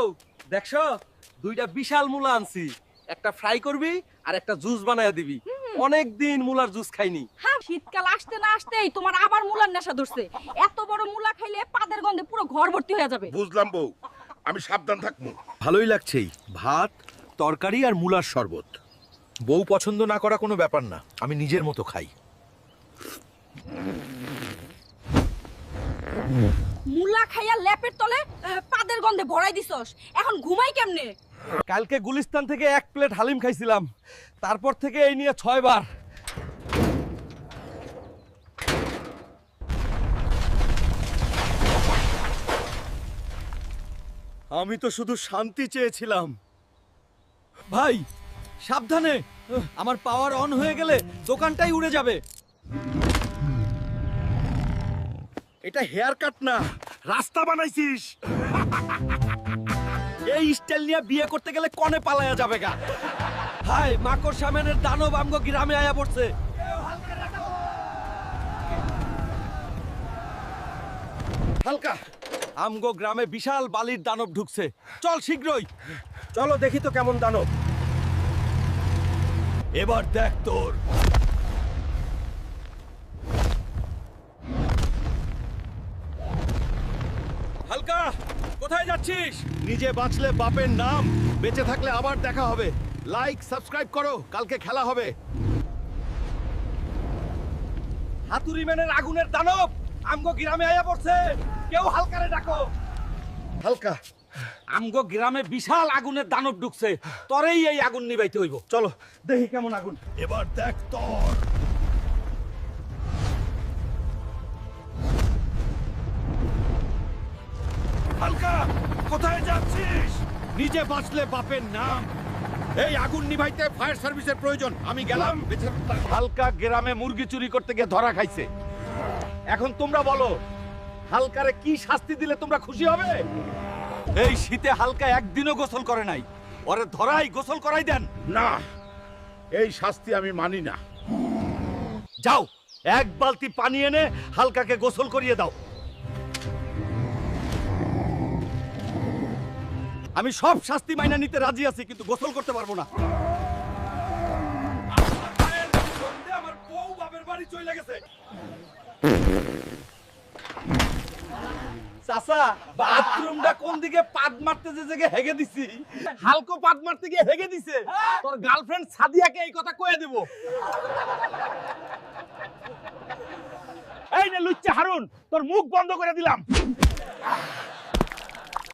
বউ দেখছো দুইটা বিশাল মূলা আনছি একটা ফ্রাই করবি আর একটা জুস বানায়া দিবি অনেক দিন মূলার জুস খাইনি হ্যাঁ, শীতকাল আসতে না আসতেই তোমার আবার মুলার নেশা ধরছে। এত বড় মুলা খাইলে পাদের গন্ধে পুরো ঘর ভর্তি হয়ে যাবে। বুঝলাম বউ, আমি সাবধান থাকবো। ভালোই লাগছেই, ভাত তরকারি আর মূলার শরবত। বউ পছন্দ না করা কোনো ব্যাপার না, আমি নিজের মতো খাই। মুলা খাইয়া লেপের তলে পাদের গন্ধে ভরাই দিছস, এখন ঘুমাই কেমনে? কালকে গুলিস্তান থেকে 1 প্লেট হালিম খাইছিলাম, তারপর থেকে এই নিয়ে 6 বার। আমি তো শুধু শান্তি চেয়েছিলাম। ভাই সাবধানে, আমার পাওয়ার অন হয়ে গেলে দোকানটাই উড়ে যাবে। এটা হেয়ার কাট না, রাস্তা বানাইছিস। এই স্টাইল নিয়ে বিয়ে করতে গেলে কনে পালায়া যাবে গা। হাই মাকড় সামেনের দানব আমগো গ্রামে আয়া পড়ছে। হালকা আমগো গ্রামে বিশাল বালির দানব ঢুকছে, চল শীঘ্রই। চলো দেখি তো কেমন দানব। এবার দেখ তোর। হালকা কোথায় যাচ্ছিস? নিজে বাঁচলে বাপের নাম, বেঁচে থাকলে আবার দেখা হবে। লাইক সাবস্ক্রাইব করো, কালকে খেলা হবে। হাতুড়ি ম্যানের আগুনের দানব আমগো গ্রামে আয়া পড়ছে, কেউ হালকারে ডাকো। হালকা, আমগো গ্রামে বিশাল আগুনের দানব ঢুকছে, তরেই এই আগুন নিবাইতে হইব। চলো দেখি কেমন আগুন। এবার দেখ তোর। হালকা, কোথায় যাচ্ছিস? নিজে বাঁচলে বাপের নাম। এই আগুন নিভাইতে ফায়ার সার্ভিসের প্রয়োজন। আমি গেলাম। হালকা গ্রামে মুরগি চুরি করতে গিয়ে ধরা খাইছে। এখন তোমরা বলো হালকারে কি শাস্তি দিলে তোমরা খুশি হবে? এই শীতে হালকা একদিনও গোসল করে নাই, ওরে ধরাই গোসল করাই দেন। না, এই শাস্তি আমি মানি না। যাও 1 বালতি পানি এনে হালকাকে গোসল করিয়ে দাও। আমি সব শাস্তি মাইনা নিতে রাজি আছি, কিন্তু গোসল করতে পারবো না। আমার বউ বাপের বাড়ি চলে গেছে। চাচা বাথরুমটা কোন দিকে? পাদ মারতে যে জায়গায় হেগে দিছি, হালকো পাদ মারতে গিয়ে হেগে দিছে। তোর গার্লফ্রেন্ড সাদিয়াকে এই কথা কয়ে দেব। এই নে লুচ্চা হারুন, তোর মুখ বন্ধ করে দিলাম।